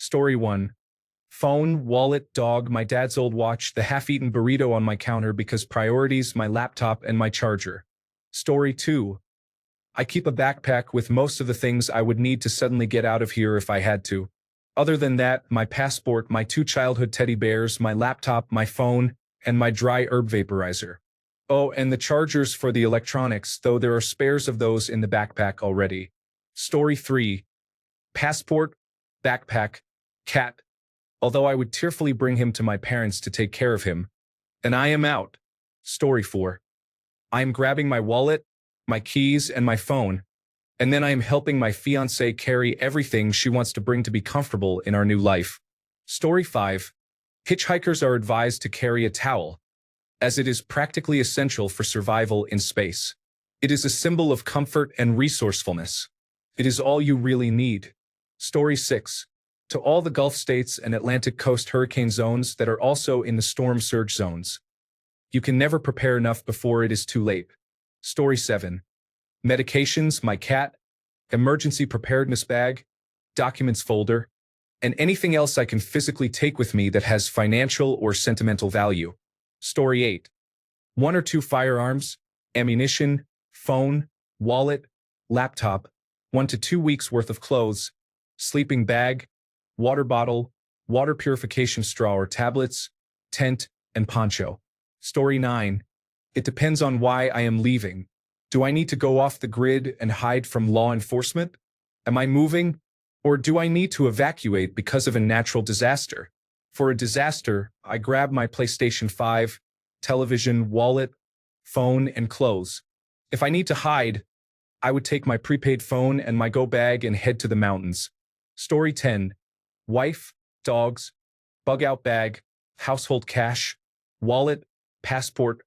Story 1. Phone, wallet, dog, my dad's old watch, the half-eaten burrito on my counter because priorities, my laptop, and my charger. Story 2. I keep a backpack with most of the things I would need to suddenly get out of here if I had to. Other than that, my passport, my 2 childhood teddy bears, my laptop, my phone, and my dry herb vaporizer. Oh, and the chargers for the electronics, though there are spares of those in the backpack already. Story 3. Passport, backpack, cat. Although I would tearfully bring him to my parents to take care of him. And I am out. Story 4. I am grabbing my wallet, my keys, and my phone, and then I am helping my fiancée carry everything she wants to bring to be comfortable in our new life. Story 5. Hitchhikers are advised to carry a towel, as it is practically essential for survival in space. It is a symbol of comfort and resourcefulness. It is all you really need. Story 6. To all the Gulf states and Atlantic coast hurricane zones that are also in the storm surge zones. You can never prepare enough before it is too late. Story 7. Medications, my cat, emergency preparedness bag, documents folder, and anything else I can physically take with me that has financial or sentimental value. Story 8. 1 or 2 firearms, ammunition, phone, wallet, laptop, 1 to 2 weeks worth of clothes, sleeping bag, water bottle, water purification straw or tablets, tent, and poncho. Story 9. It depends on why I am leaving. Do I need to go off the grid and hide from law enforcement? Am I moving? Or do I need to evacuate because of a natural disaster? For a disaster, I grab my PlayStation 5, television, wallet, phone, and clothes. If I need to hide, I would take my prepaid phone and my go bag and head to the mountains. Story 10. Wife, dogs, bug-out bag, household cash, wallet, passport,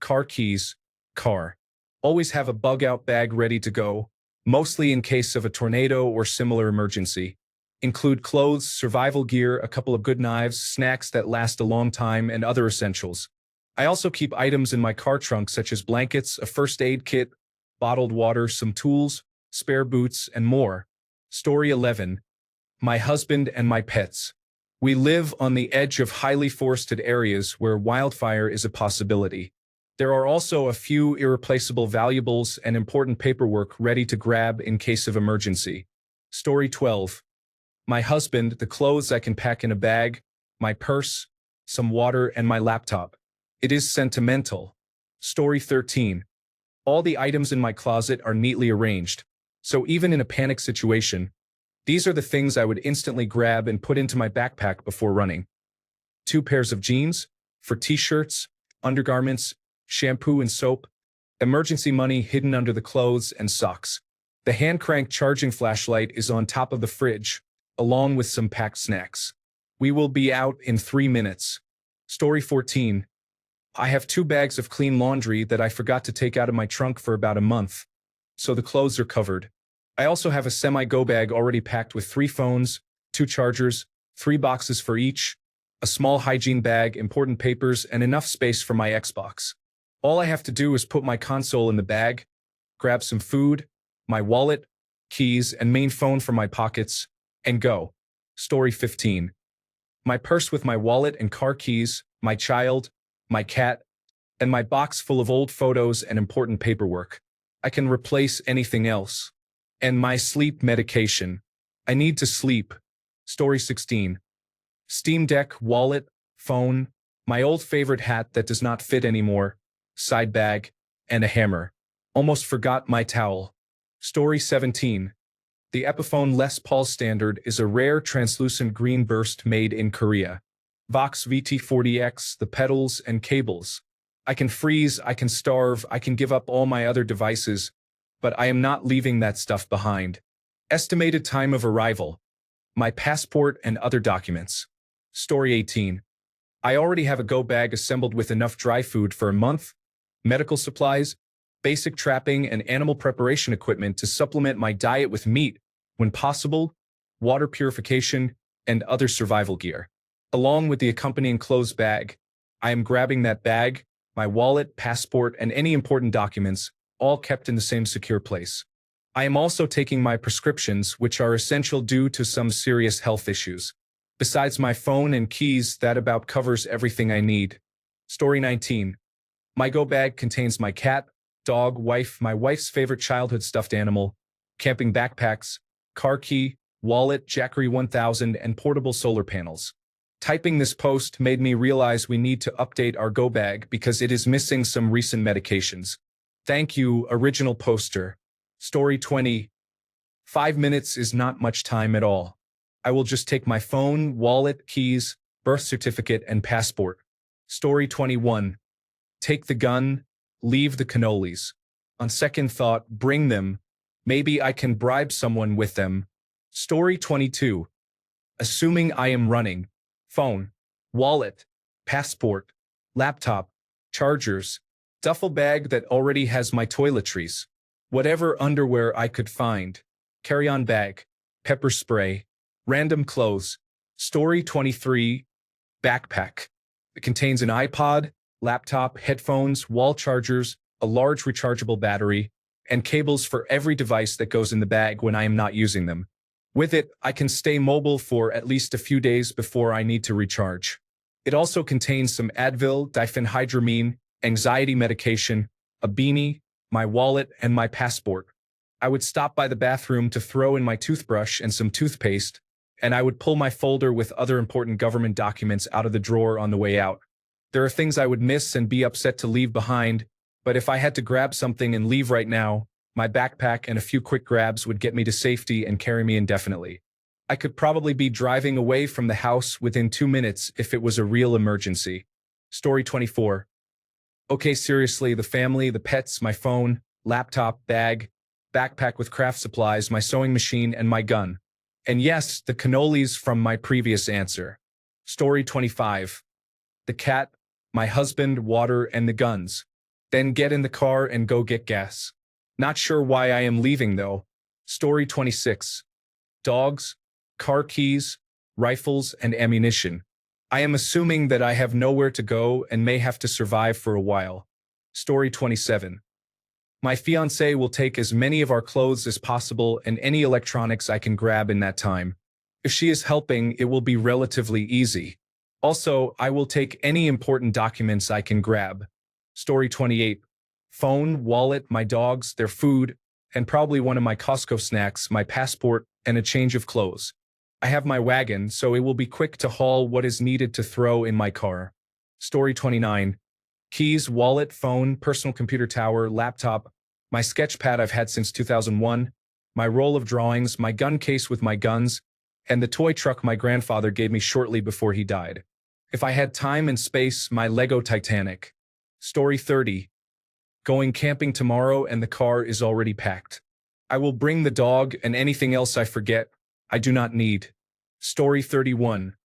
car keys, car. Always have a bug-out bag ready to go, mostly in case of a tornado or similar emergency. Include clothes, survival gear, a couple of good knives, snacks that last a long time, and other essentials. I also keep items in my car trunk such as blankets, a first aid kit, bottled water, some tools, spare boots, and more. Story 11. My husband and my pets. We live on the edge of highly forested areas where wildfire is a possibility. There are also a few irreplaceable valuables and important paperwork ready to grab in case of emergency. Story 12. My husband, the clothes I can pack in a bag, my purse, some water, and my laptop. It is sentimental. Story 13. All the items in my closet are neatly arranged, so even in a panic situation, these are the things I would instantly grab and put into my backpack before running. 2 pairs of jeans, for t-shirts, undergarments, shampoo and soap, emergency money hidden under the clothes, and socks. The hand-crank charging flashlight is on top of the fridge, along with some packed snacks. We will be out in 3 minutes. Story 14. I have 2 bags of clean laundry that I forgot to take out of my trunk for about a month, so the clothes are covered. I also have a semi-go bag already packed with 3 phones, 2 chargers, 3 boxes for each, a small hygiene bag, important papers, and enough space for my Xbox. All I have to do is put my console in the bag, grab some food, my wallet, keys, and main phone from my pockets, and go. Story 15. My purse with my wallet and car keys, my child, my cat, and my box full of old photos and important paperwork. I can replace anything else. And my sleep medication. I need to sleep. Story 16. Steam Deck, wallet, phone, my old favorite hat that does not fit anymore, side bag, and a hammer. Almost forgot my towel. Story 17. The Epiphone Les Paul Standard is a rare translucent green burst made in Korea. Vox VT40X, the pedals and cables. I can freeze, I can starve, I can give up all my other devices, but I am not leaving that stuff behind. Estimated time of arrival. My passport and other documents. Story 18. I already have a go bag assembled with enough dry food for a month, medical supplies, basic trapping and animal preparation equipment to supplement my diet with meat, when possible, water purification, and other survival gear. Along with the accompanying clothes bag, I am grabbing that bag, my wallet, passport, and any important documents, all kept in the same secure place. I am also taking my prescriptions, which are essential due to some serious health issues. Besides my phone and keys, that about covers everything I need. Story 19. My go bag contains my cat, dog, wife, my wife's favorite childhood stuffed animal, camping backpacks, car key, wallet, Jackery 1000, and portable solar panels. Typing this post made me realize we need to update our go bag because it is missing some recent medications. Thank you, original poster. Story 20. 5 minutes is not much time at all. I will just take my phone, wallet, keys, birth certificate, and passport. Story 21. Take the gun, leave the cannolis. On second thought, bring them. Maybe I can bribe someone with them. Story 22. Assuming I am running. Phone, wallet, passport, laptop, chargers, duffel bag that already has my toiletries, whatever underwear I could find, carry-on bag, pepper spray, random clothes. Story 23. Backpack. It contains an iPod, laptop, headphones, wall chargers, a large rechargeable battery, and cables for every device that goes in the bag when I am not using them. With it, I can stay mobile for at least a few days before I need to recharge. It also contains some Advil, diphenhydramine, anxiety medication, a beanie, my wallet, and my passport. I would stop by the bathroom to throw in my toothbrush and some toothpaste, and I would pull my folder with other important government documents out of the drawer on the way out. There are things I would miss and be upset to leave behind, but if I had to grab something and leave right now, my backpack and a few quick grabs would get me to safety and carry me indefinitely. I could probably be driving away from the house within 2 minutes if it was a real emergency. Story 24. Okay, seriously, the family, the pets, my phone, laptop, bag, backpack with craft supplies, my sewing machine, and my gun. And yes, the cannolis from my previous answer. Story 25. The cat, my husband, water, and the guns. Then get in the car and go get gas. Not sure why I am leaving though. Story 26. Dogs, car keys, rifles, and ammunition. I am assuming that I have nowhere to go and may have to survive for a while. Story 27. My fiancé will take as many of our clothes as possible and any electronics I can grab in that time. If she is helping, it will be relatively easy. Also, I will take any important documents I can grab. Story 28. Phone, wallet, my dogs, their food, and probably one of my Costco snacks, my passport, and a change of clothes. I have my wagon, so it will be quick to haul what is needed to throw in my car. Story 29. Keys, wallet, phone, personal computer tower, laptop, my sketch pad I've had since 2001, my roll of drawings, my gun case with my guns, and the toy truck my grandfather gave me shortly before he died. If I had time and space, my Lego Titanic. Story 30. Going camping tomorrow and the car is already packed. I will bring the dog and anything else I forget, I do not need. Story 31.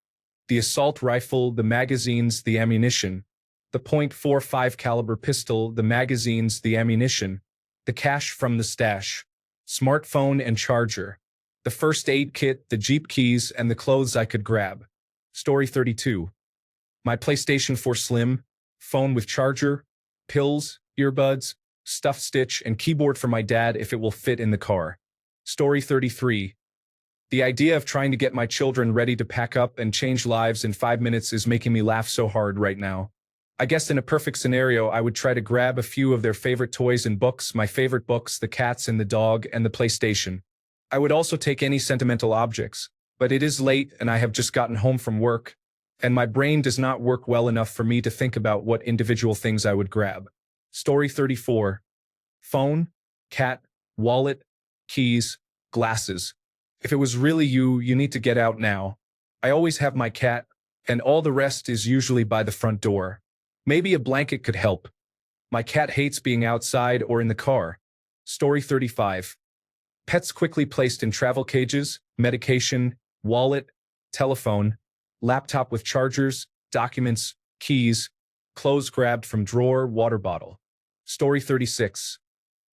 The assault rifle, the magazines, the ammunition. The .45 caliber pistol, the magazines, the ammunition. The cash from the stash. Smartphone and charger. The first aid kit, the Jeep keys, and the clothes I could grab. Story 32. My PlayStation 4 Slim, phone with charger, pills, earbuds, stuffed stitch, and keyboard for my dad if it will fit in the car. Story 33. The idea of trying to get my children ready to pack up and change lives in 5 minutes is making me laugh so hard right now. I guess in a perfect scenario, I would try to grab a few of their favorite toys and books, my favorite books, the cats and the dog, and the PlayStation. I would also take any sentimental objects, but it is late and I have just gotten home from work, and my brain does not work well enough for me to think about what individual things I would grab. Story 34. Phone, cat, wallet, keys, glasses. If it was really you, you need to get out now. I always have my cat, and all the rest is usually by the front door. Maybe a blanket could help. My cat hates being outside or in the car. Story 35. Pets quickly placed in travel cages, medication, wallet, telephone, laptop with chargers, documents, keys, clothes grabbed from drawer, water bottle. Story 36.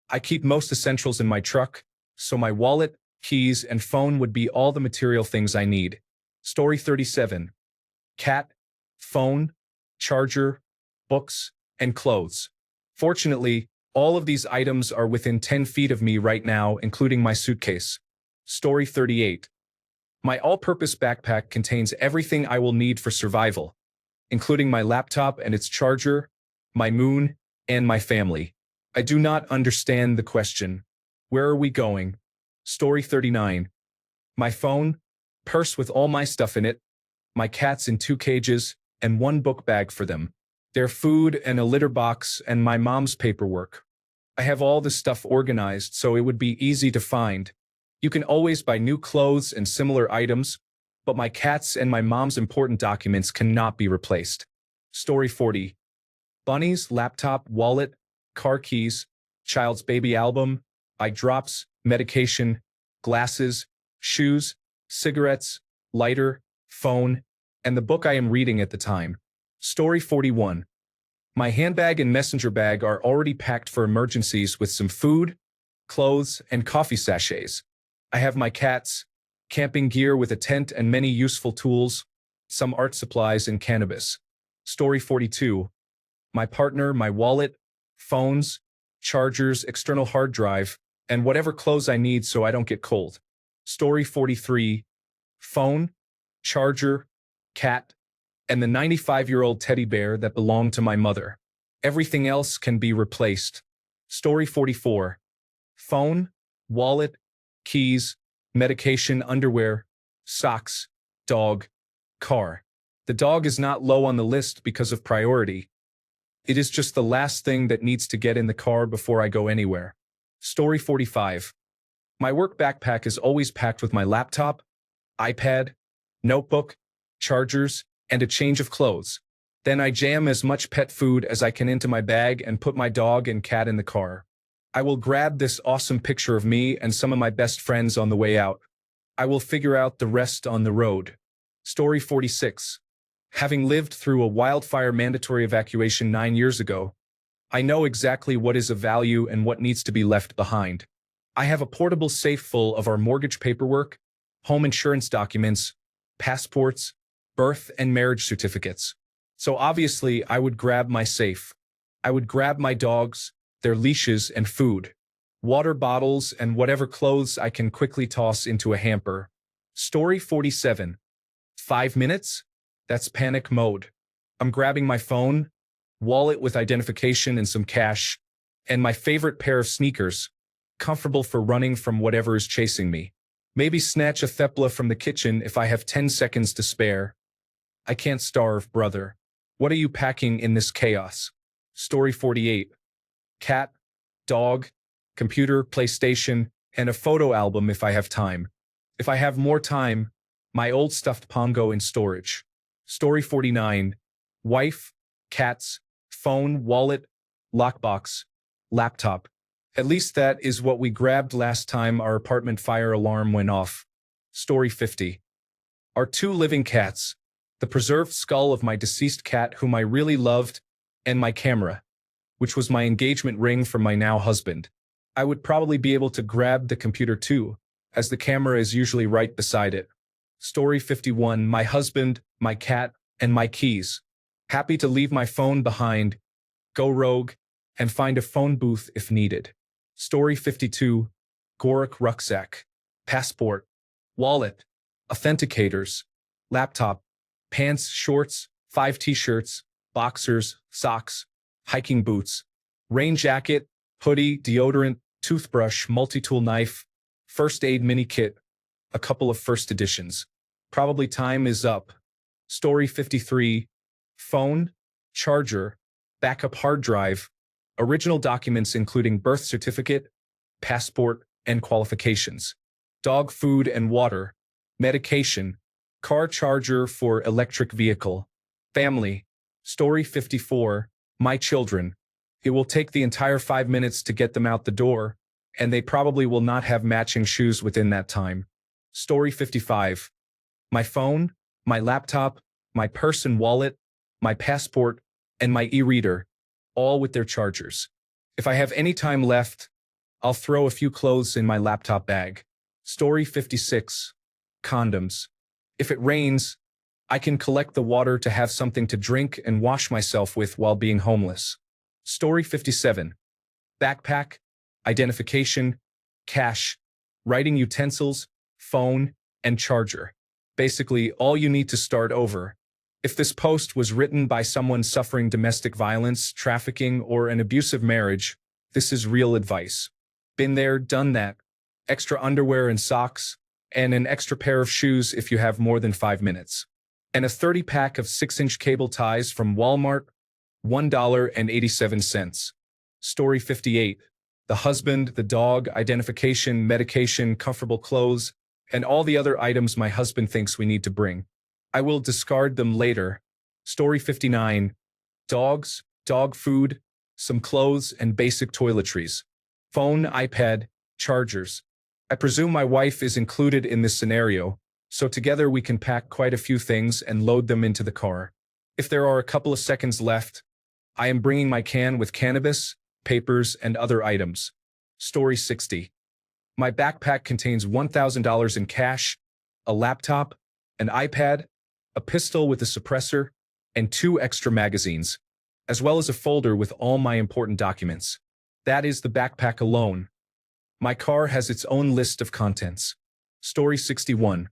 I keep most essentials in my truck, so my wallet, keys, and phone would be all the material things I need. Story 37. Cat, phone, charger, books, and clothes. Fortunately, all of these items are within 10 feet of me right now, including my suitcase. Story 38. My all-purpose backpack contains everything I will need for survival, including my laptop and its charger, my moon, and my family. I do not understand the question. Where are we going? Story 39. My phone, purse with all my stuff in it, my cats in 2 cages, and 1 book bag for them. Their food and a litter box and my mom's paperwork. I have all the stuff organized so it would be easy to find. You can always buy new clothes and similar items, but my cats and my mom's important documents cannot be replaced. Story 40. Bunny's laptop, wallet, car keys, child's baby album, eye drops, medication, glasses, shoes, cigarettes, lighter, phone, and the book I am reading at the time. Story 41. My handbag and messenger bag are already packed for emergencies with some food, clothes, and coffee sachets. I have my cats, camping gear with a tent and many useful tools, some art supplies, and cannabis. Story 42. My partner, my wallet, phones, chargers, external hard drive, and whatever clothes I need so I don't get cold. Story 43. Phone, charger, cat, and the 95-year-old teddy bear that belonged to my mother. Everything else can be replaced. Story 44. Phone, wallet, keys, medication, underwear, socks, dog, car. The dog is not low on the list because of priority. It is just the last thing that needs to get in the car before I go anywhere. Story 45. My work backpack is always packed with my laptop, iPad, notebook, chargers, and a change of clothes. Then I jam as much pet food as I can into my bag and put my dog and cat in the car. I will grab this awesome picture of me and some of my best friends on the way out. I will figure out the rest on the road. Story 46. Having lived through a wildfire mandatory evacuation 9 years ago, I know exactly what is of value and what needs to be left behind. I have a portable safe full of our mortgage paperwork, home insurance documents, passports, birth and marriage certificates. So obviously, I would grab my safe. I would grab my dogs, their leashes and food, water bottles, and whatever clothes I can quickly toss into a hamper. Story 47. 5 minutes? That's panic mode. I'm grabbing my phone, wallet with identification and some cash, and my favorite pair of sneakers, comfortable for running from whatever is chasing me. Maybe snatch a thepla from the kitchen if I have 10 seconds to spare. I can't starve, brother. What are you packing in this chaos? Story 48. Cat, dog, computer, PlayStation, and a photo album if I have time. If I have more time, my old stuffed Pongo in storage. Story 49. Wife, cats, phone, wallet, lockbox, laptop. At least that is what we grabbed last time our apartment fire alarm went off. Story 50. Our 2 living cats, the preserved skull of my deceased cat whom I really loved, and my camera, which was my engagement ring from my now husband. I would probably be able to grab the computer too, as the camera is usually right beside it. Story 51. My husband, my cat, and my keys. Happy to leave my phone behind, go rogue, and find a phone booth if needed. Story 52. Gorik rucksack, passport, wallet, authenticators, laptop, pants, shorts, 5 t-shirts, boxers, socks, hiking boots, rain jacket, hoodie, deodorant, toothbrush, multi-tool knife, first aid mini kit, a couple of first editions. Probably time is up. Story 53. Phone, charger, backup hard drive, original documents including birth certificate, passport, and qualifications, dog food and water, medication, car charger for electric vehicle, family. Story 54. My children. It will take the entire 5 minutes to get them out the door, and they probably will not have matching shoes within that time. Story 55. My phone, my laptop, my purse and wallet, my passport, and my e-reader, all with their chargers. If I have any time left, I'll throw a few clothes in my laptop bag. Story 56. Condoms. If it rains, I can collect the water to have something to drink and wash myself with while being homeless. Story 57. Backpack, identification, cash, writing utensils, phone, and charger. Basically, all you need to start over. If this post was written by someone suffering domestic violence, trafficking, or an abusive marriage, this is real advice. Been there, done that. Extra underwear and socks, and an extra pair of shoes if you have more than 5 minutes. And a 30-pack of 6-inch cable ties from Walmart, $1.87. Story 58. The husband, the dog, identification, medication, comfortable clothes, and all the other items my husband thinks we need to bring. I will discard them later. Story 59. Dogs, dog food, some clothes, and basic toiletries. Phone, iPad, chargers. I presume my wife is included in this scenario, so together we can pack quite a few things and load them into the car. If there are a couple of seconds left, I am bringing my can with cannabis, papers, and other items. Story 60. My backpack contains $1,000 in cash, a laptop, an iPad, a pistol with a suppressor, and 2 extra magazines, as well as a folder with all my important documents. That is the backpack alone. My car has its own list of contents. Story 61.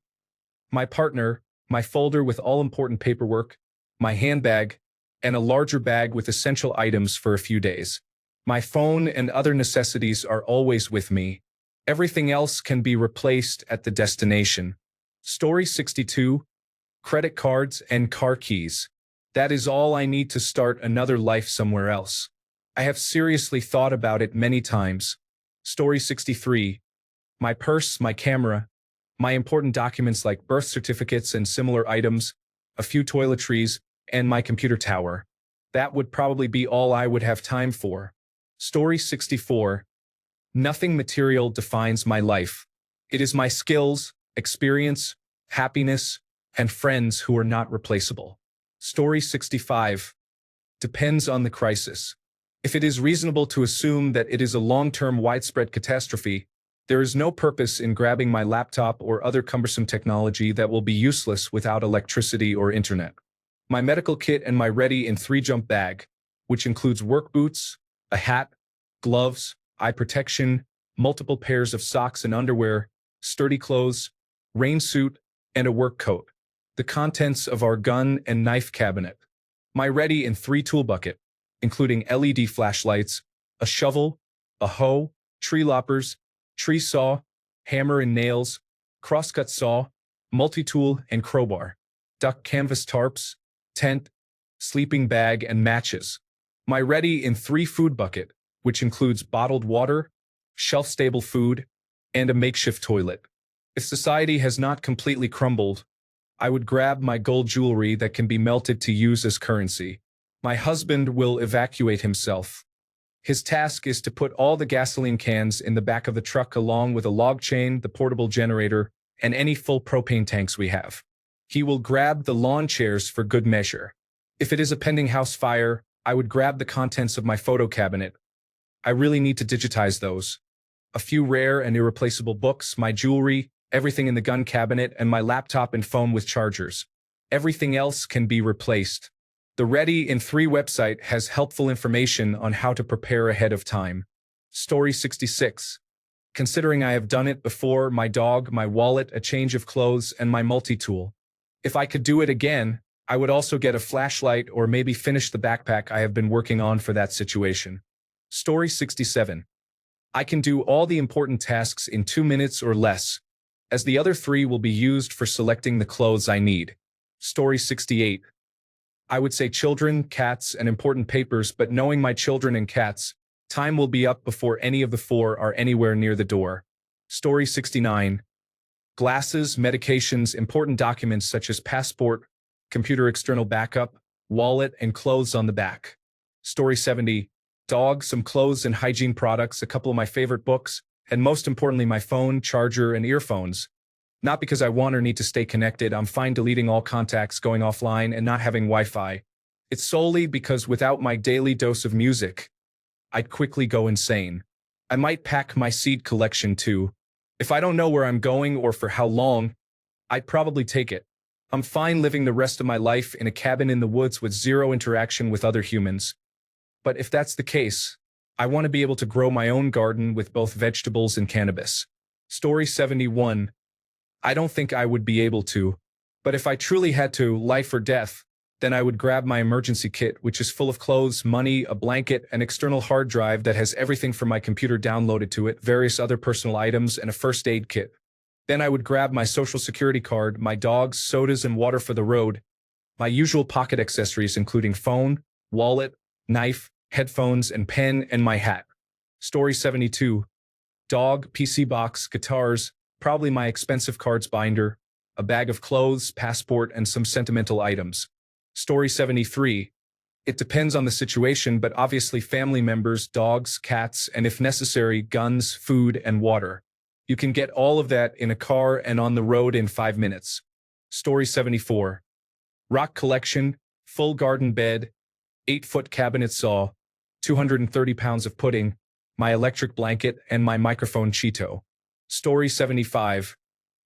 My partner, my folder with all important paperwork, my handbag, and a larger bag with essential items for a few days. My phone and other necessities are always with me. Everything else can be replaced at the destination. Story 62. Credit cards and car keys. That is all I need to start another life somewhere else. I have seriously thought about it many times. Story 63. My purse, my camera, my important documents like birth certificates and similar items, a few toiletries, and my computer tower. That would probably be all I would have time for. Story 64. Nothing material defines my life. It is my skills, experience, happiness, and friends who are not replaceable. Story 65. Depends on the crisis. If it is reasonable to assume that it is a long-term widespread catastrophe, there is no purpose in grabbing my laptop or other cumbersome technology that will be useless without electricity or internet. My medical kit and my ready in 3-jump bag, which includes work boots, a hat, gloves, eye protection, multiple pairs of socks and underwear, sturdy clothes, rain suit, and a work coat. The contents of our gun and knife cabinet. My ready in 3-tool bucket, including LED flashlights, a shovel, a hoe, tree loppers, tree saw, hammer and nails, crosscut saw, multi-tool and crowbar, duck canvas tarps, tent, sleeping bag, and matches. My ready in 3 food bucket, which includes bottled water, shelf-stable food, and a makeshift toilet. If society has not completely crumbled, I would grab my gold jewelry that can be melted to use as currency. My husband will evacuate himself. His task is to put all the gasoline cans in the back of the truck along with a log chain, the portable generator, and any full propane tanks we have. He will grab the lawn chairs for good measure. If it is a pending house fire, I would grab the contents of my photo cabinet. I really need to digitize those. A few rare and irreplaceable books, my jewelry, everything in the gun cabinet, and my laptop and phone with chargers. Everything else can be replaced. The Ready in 3 website has helpful information on how to prepare ahead of time. Story 66. Considering I have done it before, my dog, my wallet, a change of clothes, and my multi-tool. If I could do it again, I would also get a flashlight or maybe finish the backpack I have been working on for that situation. Story 67. I can do all the important tasks in 2 minutes or less, as the other 3 will be used for selecting the clothes I need. Story 68. I would say children, cats, and important papers, but knowing my children and cats, time will be up before any of the 4 are anywhere near the door. Story 69. Glasses, medications, important documents such as passport, computer external backup, wallet, and clothes on the back. Story 70. Dog, some clothes and hygiene products, a couple of my favorite books, and most importantly my phone, charger, and earphones. Not because I want or need to stay connected, I'm fine deleting all contacts, going offline, and not having Wi-Fi. It's solely because without my daily dose of music, I'd quickly go insane. I might pack my seed collection too. If I don't know where I'm going or for how long, I'd probably take it. I'm fine living the rest of my life in a cabin in the woods with zero interaction with other humans. But if that's the case, I want to be able to grow my own garden with both vegetables and cannabis. Story 71. I don't think I would be able to. But if I truly had to, life or death, then I would grab my emergency kit, which is full of clothes, money, a blanket, an external hard drive that has everything from my computer downloaded to it, various other personal items, and a first aid kit. Then I would grab my social security card, my dogs, sodas, and water for the road, my usual pocket accessories including phone, wallet, knife, headphones, and pen, and my hat. Story 72. Dog, PC box, guitars, probably my expensive cards binder, a bag of clothes, passport, and some sentimental items. Story 73. It depends on the situation, but obviously family members, dogs, cats, and if necessary, guns, food, and water. You can get all of that in a car and on the road in 5 minutes. Story 74. Rock collection, full garden bed, 8-foot cabinet saw, 230 pounds of pudding, my electric blanket, and my microphone Cheeto. Story 75.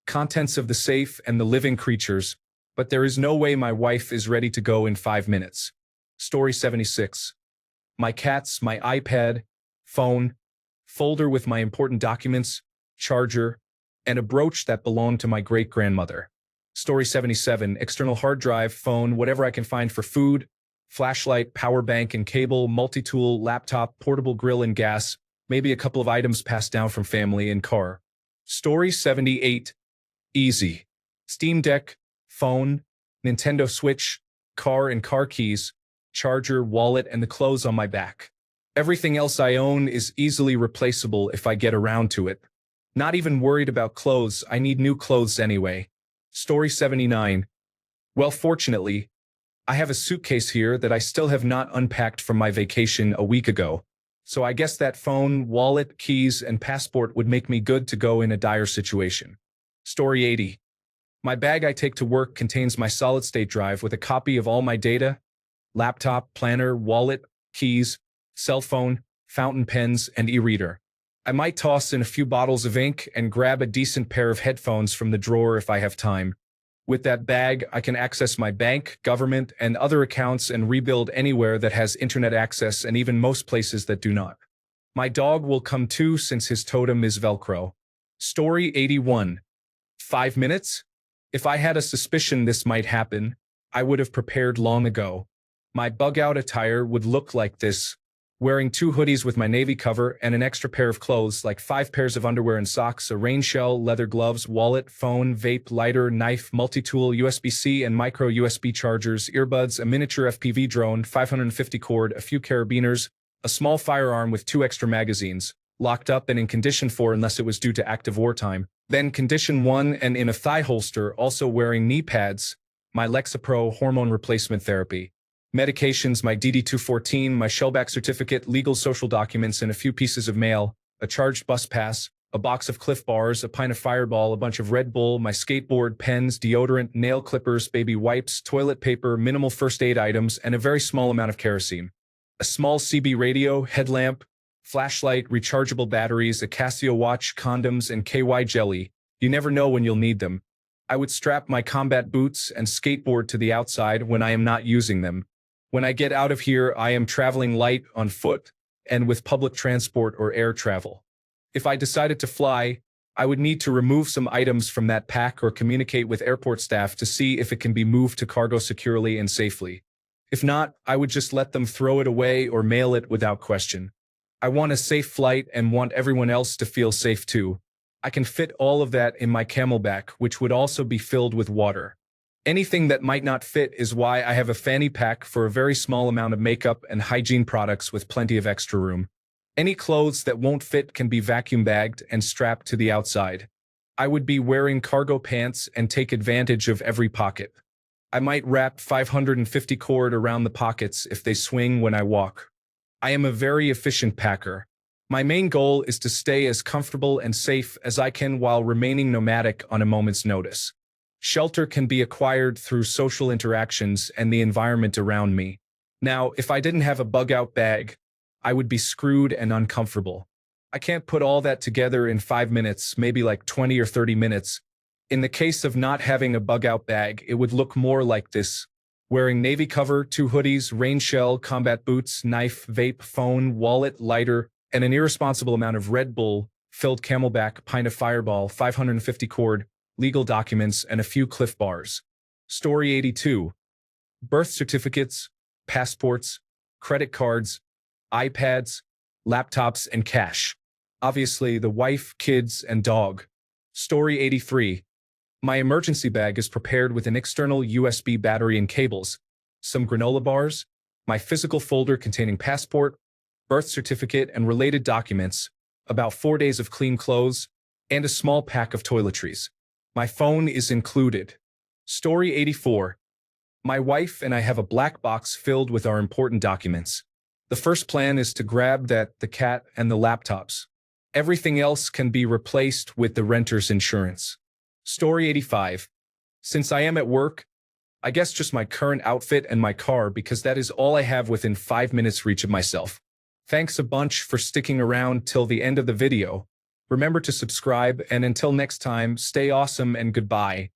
Contents of the safe and the living creatures, but there is no way my wife is ready to go in 5 minutes. Story 76. My cats, my iPad, phone, folder with my important documents, charger, and a brooch that belonged to my great-grandmother. Story 77. External hard drive, phone, whatever I can find for food, flashlight, power bank and cable, multi-tool, laptop, portable grill and gas, maybe a couple of items passed down from family and car. Story 78. Easy. Steam Deck, phone, Nintendo Switch, car and car keys, charger, wallet, and the clothes on my back. Everything else I own is easily replaceable if I get around to it. Not even worried about clothes, I need new clothes anyway. Story 79. Well, fortunately, I have a suitcase here that I still have not unpacked from my vacation a week ago. So I guess that phone, wallet, keys, and passport would make me good to go in a dire situation. Story 80. My bag I take to work contains my solid-state drive with a copy of all my data, laptop, planner, wallet, keys, cell phone, fountain pens, and e-reader. I might toss in a few bottles of ink and grab a decent pair of headphones from the drawer if I have time. With that bag, I can access my bank, government, and other accounts and rebuild anywhere that has internet access and even most places that do not. My dog will come too since his totem is Velcro. Story 81. 5 minutes? If I had a suspicion this might happen, I would have prepared long ago. My bug-out attire would look like this, wearing 2 hoodies with my navy cover and an extra pair of clothes like 5 pairs of underwear and socks, a rain shell, leather gloves, wallet, phone, vape, lighter, knife, multi-tool, USB-C and micro USB chargers, earbuds, a miniature FPV drone, 550 cord, a few carabiners, a small firearm with 2 extra magazines, locked up and in condition 4 unless it was due to active wartime, then condition 1 and in a thigh holster, also wearing knee pads, my Lexapro hormone replacement therapy. Medications, my DD-214, my Shellback certificate, legal social documents, and a few pieces of mail, a charged bus pass, a box of Cliff Bars, a pint of Fireball, a bunch of Red Bull, my skateboard, pens, deodorant, nail clippers, baby wipes, toilet paper, minimal first aid items, and a very small amount of kerosene. A small CB radio, headlamp, flashlight, rechargeable batteries, a Casio watch, condoms, and KY jelly. You never know when you'll need them. I would strap my combat boots and skateboard to the outside when I am not using them. When I get out of here, I am traveling light on foot and with public transport or air travel. If I decided to fly, I would need to remove some items from that pack or communicate with airport staff to see if it can be moved to cargo securely and safely. If not, I would just let them throw it away or mail it without question. I want a safe flight and want everyone else to feel safe too. I can fit all of that in my camelback, which would also be filled with water. Anything that might not fit is why I have a fanny pack for a very small amount of makeup and hygiene products with plenty of extra room. Any clothes that won't fit can be vacuum bagged and strapped to the outside. I would be wearing cargo pants and take advantage of every pocket. I might wrap 550 cord around the pockets if they swing when I walk. I am a very efficient packer. My main goal is to stay as comfortable and safe as I can while remaining nomadic on a moment's notice. Shelter can be acquired through social interactions and the environment around me. Now, if I didn't have a bug-out bag, I would be screwed and uncomfortable. I can't put all that together in 5 minutes, maybe like 20 or 30 minutes. In the case of not having a bug-out bag, it would look more like this. Wearing navy cover, 2 hoodies, rain shell, combat boots, knife, vape, phone, wallet, lighter, and an irresponsible amount of Red Bull, filled camelback, pint of Fireball, 550 cord, legal documents, and a few Cliff Bars. Story 82. Birth certificates, passports, credit cards, iPads, laptops, and cash. Obviously, the wife, kids, and dog. Story 83. My emergency bag is prepared with an external USB battery and cables, some granola bars, my physical folder containing passport, birth certificate, and related documents, about 4 days of clean clothes, and a small pack of toiletries. My phone is included. Story 84. My wife and I have a black box filled with our important documents. The first plan is to grab the cat and the laptops. Everything else can be replaced with the renter's insurance. Story 85. Since I am at work, I guess just my current outfit and my car because that is all I have within 5 minutes reach of myself. Thanks a bunch for sticking around till the end of the video. Remember to subscribe, and until next time, stay awesome and goodbye.